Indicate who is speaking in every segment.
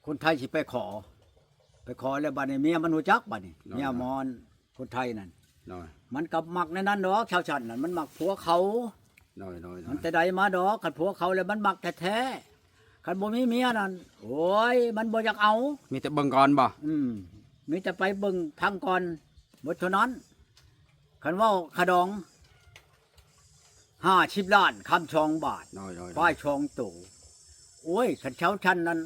Speaker 1: คนไทยสิไปขอแล้วบัดนี้เมียมันรู้จักบัดนี้เมียมอนคนไทยนั่น
Speaker 2: น้อย
Speaker 1: มันก็มักในนั้นดอกชาวชันนั่นมันมักผัวเขา
Speaker 2: น้อย
Speaker 1: มันแต่ใดมาดอกคันผัวเขาแล้วมันมักแท้ๆคันบ่มีเมียนั่นโอ้ยมันบ่อยากเอา
Speaker 2: มีแต่เบิ่งก่อนบ่
Speaker 1: มีแต่ไปเบิ่งพังก่อนหมดเท่านั้นคันเว้าขะดอง50 ล้านคำชองบาท
Speaker 2: น้อย
Speaker 1: ป้ายชองตู่โอ้ยขันเช้าชันนั้น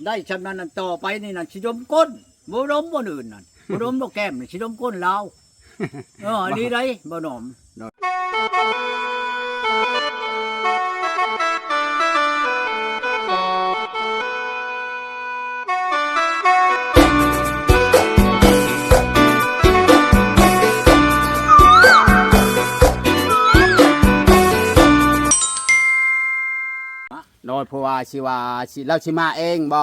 Speaker 1: ได้ชำนั้นนั้นต่อไปนี่นั่นชิดมก้นบ่ดมบ่อื่นนั่นบ่ดมดอกแก้มนี่ชิดมก้นลาวอันนี้ได้บ่หนอม
Speaker 2: น้อยเพราะว่าสิว่าสิเราสิมาเองบ่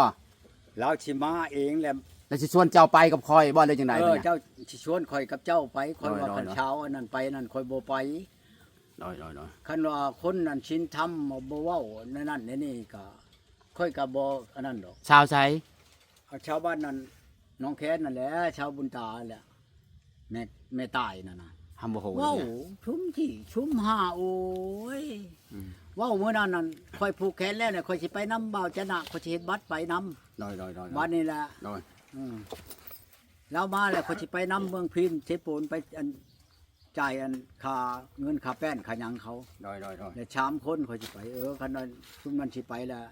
Speaker 1: เราชิมาเองแหละ
Speaker 2: แล้วสิชวนเจ้าไปกับคอยบ่เลยจังได๋เนี่ย
Speaker 1: เจ้าสิชวนข่อยกับเจ้าไปข่อยว่า
Speaker 2: น้อยๆ
Speaker 1: คันเช้าอันนั้นไปนั่นข่อยบ่ไป
Speaker 2: น้อย
Speaker 1: คันว่าคนนั้นชินทำบ่เว้าในนั้นในนี่ก็ข่อยก็บ่อันนั้นดอก
Speaker 2: ชาวไส
Speaker 1: เอาชาวบ้านนั้นน้องแค้นนั่นแหละชาวบุญตาแหละแม่ตายนั่นน่ะ
Speaker 2: หำบ่ฮู้
Speaker 1: ว้าว
Speaker 2: เนี่ย
Speaker 1: ชุ่มที่ชุ่มหาโอ้ยว้าวเมื่อนั้นนั่นค่อยผูกแขนแล้วเนี่ยค่อยสิไปน้ำเบาจะหนักค่อยสิเฮ็ดบัตรไปน้
Speaker 2: น้อย
Speaker 1: ำบัตรนี่แหละ
Speaker 2: น้อย
Speaker 1: แล้วมาแล้วค่อยสิไปน้ำเมืองพินเชปูนไปอันจ่ายอันค่าเงินค่าแป้นค่าหยังเขา
Speaker 2: น้อย
Speaker 1: แล้วชามคนค่อยสิไปคันนั้นชุ่มนั้นสิไปแล้ว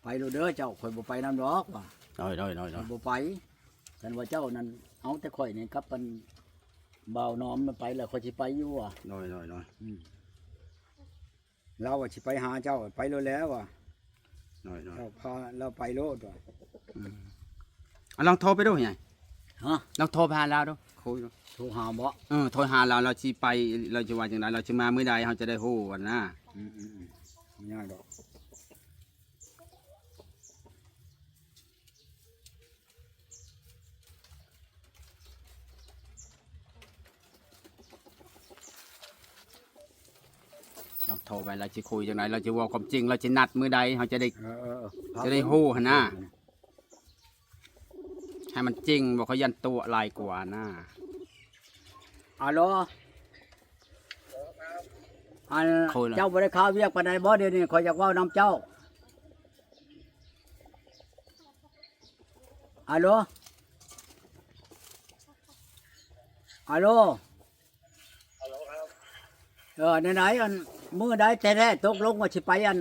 Speaker 1: ไปโลดเด้อเจ้าค่อยบ่ไปน้ำดอกว่ะ
Speaker 2: น้อย
Speaker 1: ค่อยบ่ไปคันว่าเจ้านั้นเอาแต่ค่อยนี่กับมันเบาน้อมมันไปแล้วค่อยสิไปอยู่ว่ะ
Speaker 2: น้อย
Speaker 1: เราว่าสิไปหาเจ้าไปโลดแล้วว่ะ
Speaker 2: น้อย
Speaker 1: เราพาเราไปโลดว่ะ
Speaker 2: อ่ะลองโทรไปดูไง
Speaker 1: ฮะ
Speaker 2: ลองโทรไปหาเราดูคุยดู
Speaker 1: โทรหาบ่
Speaker 2: โทรหาเราสิไปเราจะว่าจังได๋เราสิมามื้อใดเฮาจะได้ฮู้ว่านะ
Speaker 1: ไม่ยากดอก
Speaker 2: เราโทรไปเราจะคุยจังไดเราจะเว่าความจริงเราจะนัดมื้อใดเฮาจะได้
Speaker 1: พัก
Speaker 2: จะได้ฮู้หั่นนะ ให้มันจริงบ่เขายันตัวลายกว่านะ
Speaker 1: ฮัลโหลอันเจ้าบ่ได้ข้าวเวียกปานใดบ่เดี๋ยวนี้ขอยอยากเว้านำเจ้าฮัลโหลฮัลโหลไหนๆอันมื้อใดแท้ๆตกลงว่าสิไปอัน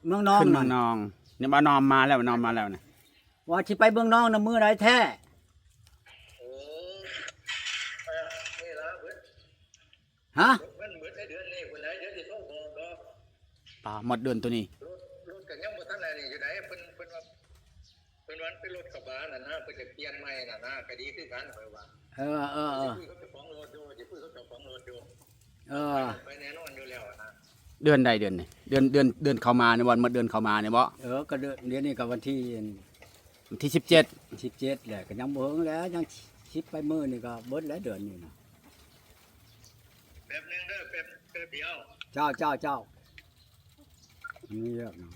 Speaker 1: เมืองนอง
Speaker 2: ขึ้น
Speaker 1: นั่น
Speaker 2: น้องนี่บ่นอมมาแล้วนอมมาแล้วนะ
Speaker 1: ว่าสิไปเมืองนองน่ะมื้อใดแท้ฮะ
Speaker 3: มันเหมือนในเดือนนี้คนไหนเดี๋ยวจะต้องบอกก็
Speaker 2: ป่าหมดเดือนตัวนี้
Speaker 3: รถกันยังบ่ทันไหนนี่อยู่ไหนเป็นว่าเป็นวันเป็นรถกระบะน่ะนะเพิ่นจะเปลี่ยนใหม่น่ะนะก็ดีคือกันไปว่า
Speaker 1: เออ
Speaker 3: คุยเขาจะฟ้องรถดูจะคุยเขาจะฟ้องรถดู ไปแน่นอนอยู่แล้วนะ
Speaker 2: เดือนใดเดือนนี่เดือนเข้ามาในวันหมดเดือนเข้ามาเนี่ยบ่
Speaker 1: ก็เดี๋ยวนี้ก็วันที่
Speaker 2: วันที่17
Speaker 1: 17แหละก็ยังบ่เฮิงแล้วยังชิปไปมื้อนี่ก็เบิดแล้วเดือนนี้นะ
Speaker 3: แป๊บนึงเด้อแป๊บเดียว
Speaker 1: เจ้านี่เยอะเนาะ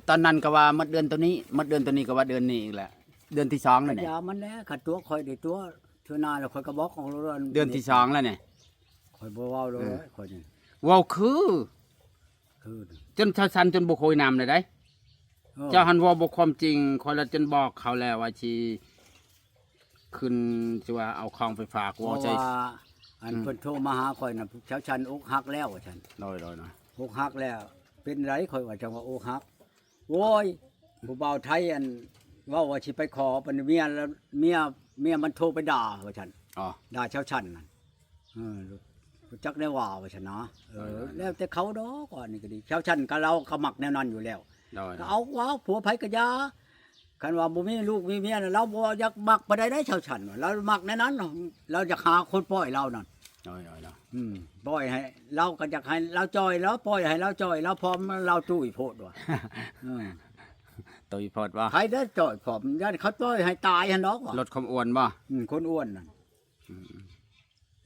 Speaker 2: ตอนนั้นก็ว่าหมดเดือนตัวนี้หมดเดือนตัวนี้ก็ว่าเดือนนี้อีกแหละเดือนที่2แล้วเนี่ย
Speaker 1: ยามันแหละขัดตัวคอยได้ตัวเทื่อหน้าแล้วคอยก็บอกของเรา
Speaker 2: เดือนที่2แล้วเนี่ย
Speaker 1: คอยบ่เว้าเลยคอยนี่
Speaker 2: เว้าคือ
Speaker 1: คือ
Speaker 2: จนชาวซันจนบ่คุยนำเลยได้เจ้าหันเว้าบ่ความจริงคอยละจนบอกเขาแล้วว่าสิขึ้นสิว่าเอาของไปฝาก
Speaker 1: เพราะ
Speaker 2: เว้าใจ
Speaker 1: ว่าอันเพิ่นโทรมาหาคอยน่ะเช้าชันอกหักแล้วว่าฉัน
Speaker 2: น้อย
Speaker 1: อกหักแล้ว เป็นไรคอยว่าจังว่าอกหักโว้ยผู้บ่าวไทยอันเว้าว่าสิไปขอเป็นเมียแล้วเมียมันโทรไปด่าว่าฉัน
Speaker 2: อ๋อ
Speaker 1: ด่าเช้าชันนั่นรู้จักได้ว่าว่าฉันนะแล้วแต่เขาดอกก่อนนี่ก็ดีเช้าชันก็เราก็มักแนวนั้นอยู่แล้ว
Speaker 2: น้อย
Speaker 1: ก็เอาว่าผัวไผก็ยาคันว่าบ่มีลูกมีเมียน่ะเราบ่อยากมักบ่ได้เช้าชันว่าเรามักในนั้นเราอยากหาคนปล่อยเรานั่น
Speaker 2: น้อย
Speaker 1: ปล่อยให้เราก็อยากให้เราจอยแล้วปล่อยให้เราจอยแล้วพร้อมเราตุ้ยโพดว่ะ
Speaker 2: ตุยพอดว่า
Speaker 1: ใครได้จอยพร้อมยันเขาปล่อยให้ตายหั่นดอกว่ะ
Speaker 2: ลดความอ้วนบ่
Speaker 1: คนอ้วนนั่น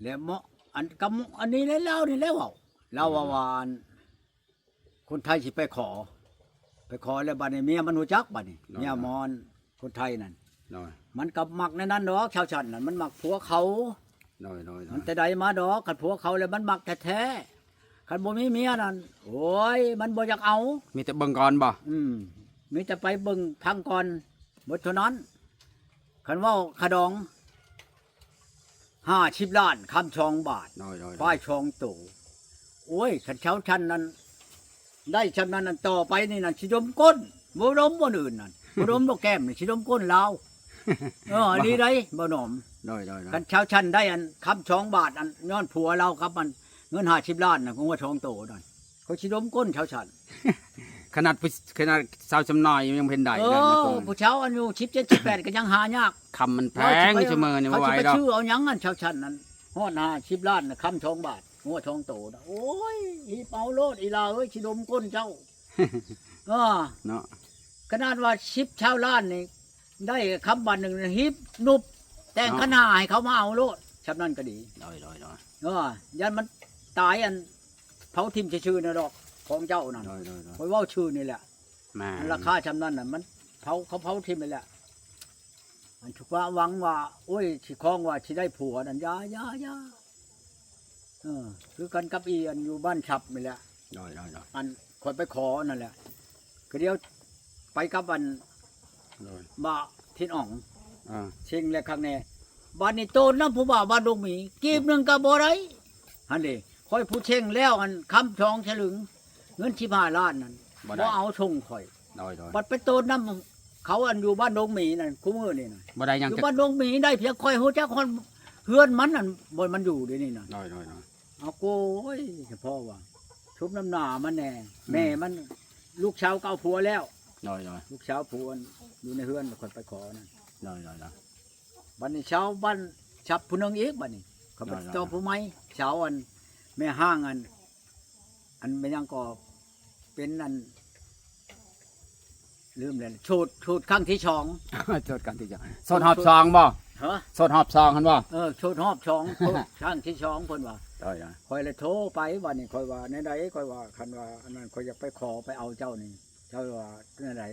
Speaker 1: แล้วเหมาะ อันกำอันนี้แล้วนี่แล้วเราว่าวานคนไทยสิไปขอแล้วบัดนี้เมียมันรู้จักบัดนี้เมียมอนคนไทยนั่น
Speaker 2: น้อย
Speaker 1: มันกับมักในนั้นดอกชาวชันนั่นมันมักผัวเขา
Speaker 2: น้อยน้อย
Speaker 1: มันแต่ใดมาดอกคันผัวเขาแล้วมันมักแท้ๆคันบ่มีเมียนั่นโอ้ยมันบ่อยากเอา
Speaker 2: มีแต่เบิ่งก่อนบ่
Speaker 1: มีแต่ไปเบิ่งพังก่อนหมดเท่านั้นคันเว่าขะดอง50 ล้านคำชองบาท
Speaker 2: น้อยน้อย
Speaker 1: ป้ายชองตู่โอ้ยขันเช้าชันนั้นได้ชำนั้นนั้นต่อไปนี่นั่นชิดมก้นบ่ดมบ่อื่นนั่นบ่ดมดอกแก้มนี่ชิดมก้นลาวอันนี้ได้บ่หนอม
Speaker 2: น้อยน้อยน้อ
Speaker 1: ขั
Speaker 2: ย
Speaker 1: นเช้าชันได้อันคำชองบาทอันย้อนผัวเราครับมันเงิน50 ล้านน่ะของว่าชองโตนั่นเขาชิดมก้นเช้าชัน
Speaker 2: ขนาดสาวจำน้อยยังเพิ่นได้
Speaker 1: เอ
Speaker 2: เลยนะ
Speaker 1: อ
Speaker 2: คน
Speaker 1: ผู้เช้าอายุ17 18ก็ยังหายาก
Speaker 2: คำมันแพงเสมอนี่
Speaker 1: เขา
Speaker 2: บ่ไหว
Speaker 1: สิไป
Speaker 2: ดอก
Speaker 1: ชื่อเอาหยังอันเช้าชันนั้นฮอด50 ล้านน่ะคำชองบาทหัวชองโตนะโอ้ยอีเปาโลดอีลาเอ้ยชิดมก้นเจ้า เออ
Speaker 2: เนาะ
Speaker 1: ขนาดว่า10 ชาวล้านนี่ได้คำบันหนึ่งฮิปนุบแต่งขนาให้เขามาเอาโลดชับนั่นก็ดี
Speaker 2: น้อยน้อยน้อย
Speaker 1: ยันมันตายอันเผาทิมชื่อๆนะดอกของเจ้านั่น
Speaker 2: น้อยน้อยน้อย
Speaker 1: คอยเว่าชื่อนี่แหละ
Speaker 2: มา
Speaker 1: ราคาชับนั่นน่ะมันเขาเผาทิมไปแหละอันชุกว่าหวังว่าโอ้ยสิคล้องว่าสิได้ผัวนั่นยาคือกันกับอีอันอยู่บ้านฉับนี่แหละ
Speaker 2: น้อยน้อยน้อย
Speaker 1: อันคอยไปขอนั่นแหละก็เดียวไปกับอัน
Speaker 2: น้อย
Speaker 1: บ่าทินอ่อง
Speaker 2: อ่า
Speaker 1: เชิงและข้างในบ้านนี้โตน้ำผู้บ่าวบ้านดงหมีกีบหนึ่งกับบ่ได้ฮันเดคอยผู้เชิงแล้วอันคำชองฉลึงเงิน15 ล้านนั่นบ่เอาชงคอย
Speaker 2: น้อยน้อย
Speaker 1: บัดไปโตน้ำเขาอันอยู่บ้านดงหมีนั่นคู่มือนี่น่ะ
Speaker 2: บ่ได้ยัง
Speaker 1: อยู่
Speaker 2: จะ
Speaker 1: บ้านดงหมีได้เพียงคอยฮู้จักคนเฮือนมันนั่นบ่มันอยู่เดี๋ยวนี้น่ะ
Speaker 2: น้อยน้อยน้อย
Speaker 1: เอาโก้ยเฉพาะว่าชุบน้ำหน้ามันแน่แม่มันลูกสาวเก่าผัวแล้ว
Speaker 2: น้อยน้อย
Speaker 1: ลูกสาวผัวอยู่ในเฮือนคนไปขอนั่น
Speaker 2: น้อยน้อยน้อย
Speaker 1: บัดนี้เช้าบ้านฉับผู้นึงอีกบัดนี้เขาไป
Speaker 2: ได้
Speaker 1: ต่อผู้ไม้เช้าอันแม่ห้างอันไม่ยังก็เป็นอันลืมเลยโชดครั้งที่สอง
Speaker 2: โทษกันที่จะโซนหอบซองบ่
Speaker 1: ฮะ
Speaker 2: โซนหอบซองคันบ่
Speaker 1: โชดหอบสองโชดครั้งที่สองคนว่า
Speaker 2: น้อยน้อย
Speaker 1: คอยเลยโทรไปวันนี้คอยว่าในใดคอยว่าคันว่าอันนั้นคอยอยากไปขอไปเอาเจ้านี่เจ้าว่าในใด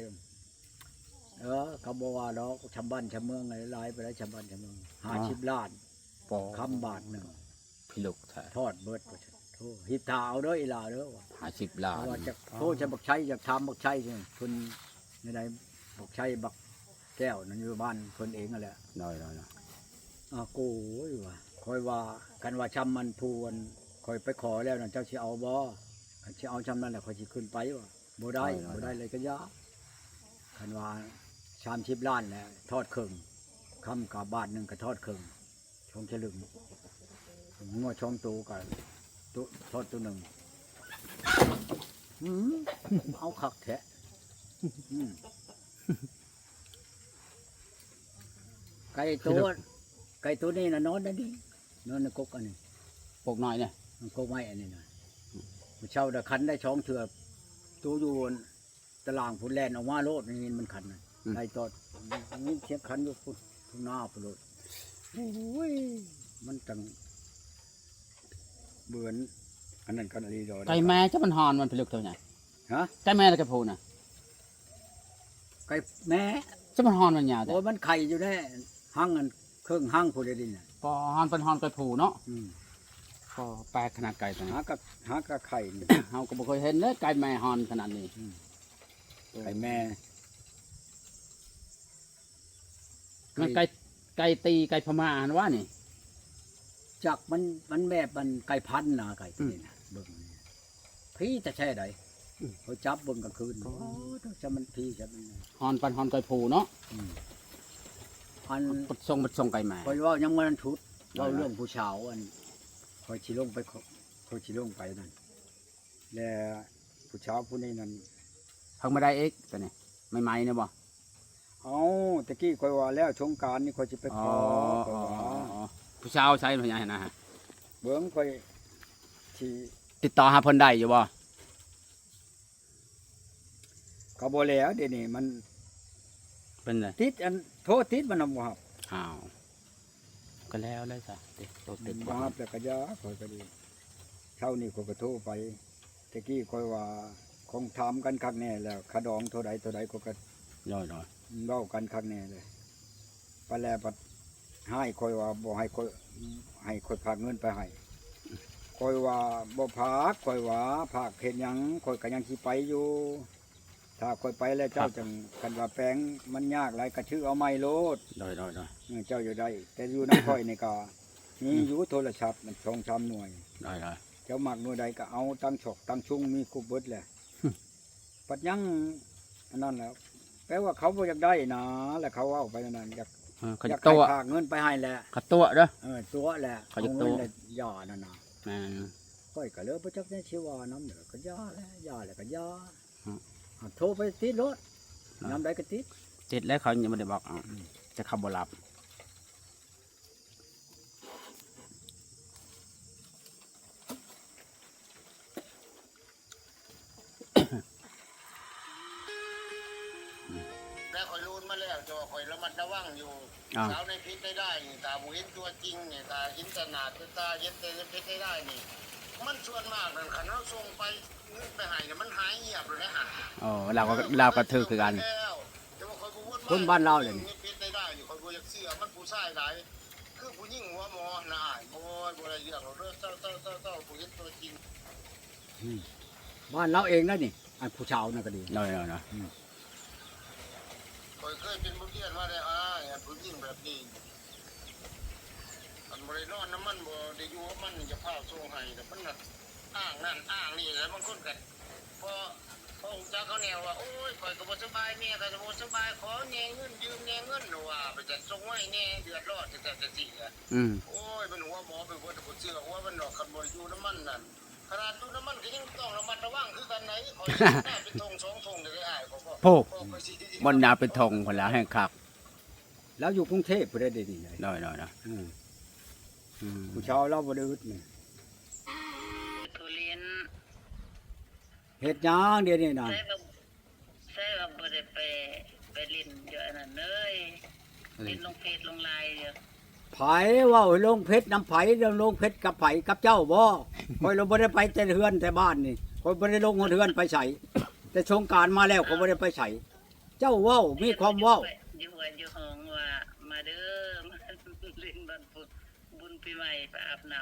Speaker 1: เขาบอกว่าดอกชำบ้านชำเมืองอะไรหลายไปแล้วชำบ้านชำเมือง50 ล้าน
Speaker 2: ปอ
Speaker 1: คำบาทหนึ่ง
Speaker 2: พิลุกแท้
Speaker 1: ทอดเบิดว่าซั่นโทษหิตาเอาเด้ออีหลาเด้อว่า
Speaker 2: 50ล้าน
Speaker 1: ว่าจะโทษจะบักชัยจะทำบักชัยใช่คนในใดบักชัยบักแก้วนั่นอยู่บ้านคนเองนั่นแหละ
Speaker 2: น้อยน้อยน้อย
Speaker 1: โก้ยว่าคอยว่ากันว่าชำมันพวนคอยไปขอแล้วนั่นเจ้าสิเอาบ่คันสิเอาชำนั่นแหละคอยสิขึ้นไปว่าบ่ได้เลยก็ยาคันว่า30 ล้านแหละทอดครึ่งคำกับบาทหนึงก็ทอดครึ่งชงฉลึงงัวช่องตูกับตุทอดตัวหนึ่งเอาคักแท้ไก่ตัวนี้นะนอนได้ดีนอนในกกอันนี้
Speaker 2: ปกน้อยเนี่ย
Speaker 1: กกไม้อันนี้นะผู้เช่าตะคันได้ช่องเถื่อตัวอยู่บนตารางพุ่นแลนออกมาโลดนี่มันคันนะไก่ตอดนี่เชียบคันอยู่พุ่นทุ่งนาพุ่นโลดโอ้ยมันจังเบือนอันนั้นกันอะไรดอก
Speaker 2: ไก่แม่จะมันหอนมันพิลุกเท่าไหร่
Speaker 1: ฮะ
Speaker 2: ไก่แม่แล้วก็พูน่ะ
Speaker 1: ไก่แม่
Speaker 2: จะมันหอนมันยาวแต่
Speaker 1: โอ้ยมันไข่อยู่แน่หั่งอันเครื่องหั่งพูดได้ดิน่ะ
Speaker 2: พอหอนเป็นหอนไก่ผูเนาะ
Speaker 1: อืม
Speaker 2: พอแปลกขนาดไก่ตัวนี้
Speaker 1: หากะไข่นี่
Speaker 2: เฮาก็บ่เคยเห็นเลยไก่แม่หอนขนาดนี้
Speaker 1: ไก่แม่
Speaker 2: มันไก่ตีไก่พม่าอันว่านี่
Speaker 1: จักมันแบบมันไก่พันธุ์นะไก่ตัวนี้นะเบิ่งนี่พี่จะแช่ใดเขาจับเบิ่งกลางคืนโอ้จะมันพี่จะมัน
Speaker 2: หอนเป็นหอนไก่ผูเนาะ
Speaker 1: อัน
Speaker 2: ปัดส่งไก่แม่
Speaker 1: คอยว่ายังมันชุดเราเรื่องผู้สาวอันคอยชิลงไปคอยชิลงไปนั่นแล้วผู้สาวผู้นี้นั่น
Speaker 2: เพิ่งมาได้เอกตัวนี้ใหม่ๆเนี่ยบ่
Speaker 1: เอาตะกี้คอยว่าแล้วสงกรานต์นี่คอยจะไปขอข้อยว่า
Speaker 2: ผู้ชาวใช้พญานะฮะ
Speaker 1: เบิ่งคอยที่
Speaker 2: ติดต่อหาเพิ่นได้อยู่บ่
Speaker 1: ก็บ่แล้วเดี๋ยวนี้มัน
Speaker 2: เป็นไง
Speaker 1: ติดอันโทษติดมันนำบ่ครับ
Speaker 2: อ้าว ก็แล้วเลยจ้ะเด็กโตเต็ม
Speaker 1: บ่ฮับแต่ก็ยาข่อยก็ดีเช้านี้ข่อยก็โทรไปตะกี้ข่อยว่าคงถามกันคักแน่แล้วขะดองเท่าใดก็
Speaker 2: น้อย
Speaker 1: เว้ากันคักแน่เลยไปแล้วบัดให้ข่อยว่าบ่ให้ข่อยฝากเงินไปให้ข่อยว่าบ่ฝากข่อยว่าฝากเฮ็ดหยังข่อยก็ยังสิไปอยู่ถ้าข่อยไปแล้วเจ้าจังกันว่าแปลงมันยากหลายก็ชื่อเอาไม้โลด
Speaker 2: น้อย
Speaker 1: เจ้าอยู่ได้แต่อยู่น้ำข่อยนี่ก็มีอยู่โทรศัพท์มัน2-3หน่วยเจ้ามักหน่วยใดก็เอาตั้งฉกตั้งชุงมีครบเบิดแหละปัดยังอันนั้นแล้วแปลว่าเขาบ่อยากได้นะแล้วเขาเอาไปนั่นอยาก
Speaker 2: เขา
Speaker 1: อยา
Speaker 2: จะ
Speaker 1: ก
Speaker 2: ตัว
Speaker 1: ฝากเงินไปให้แหละ
Speaker 2: เขาตัวเด้อ
Speaker 1: ตัวแหละ
Speaker 2: เขาจะ
Speaker 1: อ
Speaker 2: ตัว
Speaker 1: เงินย่านั่นน่ะ
Speaker 2: แม่น
Speaker 1: ค่อยก็เลยบ่จักได้ชื่อว่าน้ำเด้อก็ย่าแล้วก็ย่าโทรไปติดรถน้ำใดก็ติด
Speaker 2: ติดแล้วเขายังไม่ได้บอกจะเขาบ่รับ
Speaker 3: แล้วคอยรู้มาแล้วจะว่าคอยระมัดระวังอยู่สาวในพิษได้นี่ตาบ่เห็นตัวจริงนี่ตาเห็นแต่หน้าตาเห็นแต่ในพิษได้นี่มันส่วนมากนั่นคันเฮาส่งไปเงินไปให้เนี่ยมันหายเงียบเลยนะฮะ
Speaker 2: อ๋อเราก็ถือคือกัน
Speaker 1: คนบ้านเราเลยนี่
Speaker 3: พิษได้นี่คอยบ่อยากเชื่อมันผู้ชายหลายคือผู้หญิงหัวหมอน่ะโอ้ยบ่ได้เรื่องหรอกเด้อเจ้าผู้เห็นตัวจริง
Speaker 1: บ้านเราเองนะนี่อันผู้ชาวนั่นก็ดี
Speaker 2: น้อย
Speaker 3: คอยเคยเป็นผู้เรียนมาได้อย่างผู้หญิงแบบนี้มันบ่ได้นอนน้ำมันบ่ได้อยู่กับมันจะพาส่งให้แต่มันน่ะอ้างนั่นอ้างนี่แล้วบางคนก็พอเจ้าเขาแนวว่าโอ้ยข่อยก็บ่สบายแม่ก็บ่สบายขอแหน่เงินยืมแหน่เงินว่าไปจัดส่งไว้แหน่เดือดร้อนจังซี่อ่ะ โอ้ยมันหัวหมอไปเบิดบ่เชื่อว่ามันดอกคันบ่อยู่น้ำมันนั่นขนาดอยู่น้ำมันก็ยังต้องระมัดระวังคือกันไหนข่อยน่าเป็นธง2ธงได้อ้ายบ่
Speaker 2: โพบนนาเป็นธงคนแล้วแห่งคัก
Speaker 1: แล้วอยู่กรุงเทพบ่ได้ดีเลย
Speaker 2: น้อยนะ
Speaker 1: ผู้ชาวเราบ่ได้อึดนี่
Speaker 4: ทุเรียน
Speaker 1: เฮ็ดหยังเดี๋ยวนี้น่ะ
Speaker 4: ใช่ว่าบ่ได้ไปเล่นเยอะนั่นเลยเล่นลงเพจลงไลน์เยอะ
Speaker 1: ไผเว้าให้ลงเพชรน้ำไผเรื่องลงเพชรกับไผกับเจ้าบ่ข่อยเราบ่ได้ไปแต่เฮือนแต่บ้านนี่ข่อยบ่ได้ลงเฮือนไปไสแต่สงกรานต์มาแล้วข่อยบ่ได้ไปไสเจ้าเว้ามีความเว้า
Speaker 4: อยู่หัวอยู่ห้องว่ามาเด้อมาเล่นบุญปีใหม่ไปอาบน้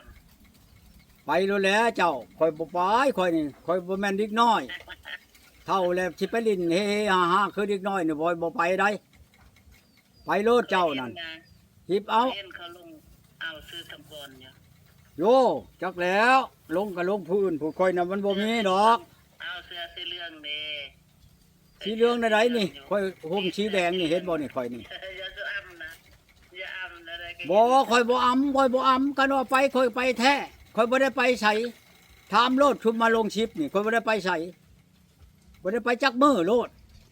Speaker 4: ำ
Speaker 1: ไปแล้วแหละเจ้าข่อยบ่ไปข่อยนี่ข่อยบ่แม่นเด็กน้อย เท่าแล้วสิไปลิ้นเฮฮาๆคือเด็กน้อยนี่บ่ไปได้ไปโลดเจ้านั่นหิบเอา
Speaker 4: เรียนเขาลงเอาซื้อตำบลอยู่
Speaker 1: โยจักแล้วลงก็ลงพื้นผู้ข่อยน่ะมันบ่มีดอก
Speaker 4: เอาเสื้อสีเหลืองเด้
Speaker 1: สีเหลืองใดๆนี่ข่อยห่มสีแดงนี่เห็นบ่นี่ข่อยนี่
Speaker 4: อย่าจะอ้ำนะอย่าอ้ำอะไรก็
Speaker 1: บ่ข่อยบ่อำข่อยบ่อำกันว่าไปข่อยไปแท้ข่อยบ่ได้ไปไสถามโลดชุมมาลงชิปนี่ข่อยบ่ได้ไปไสบ่ได้ไปจักมื้อโลด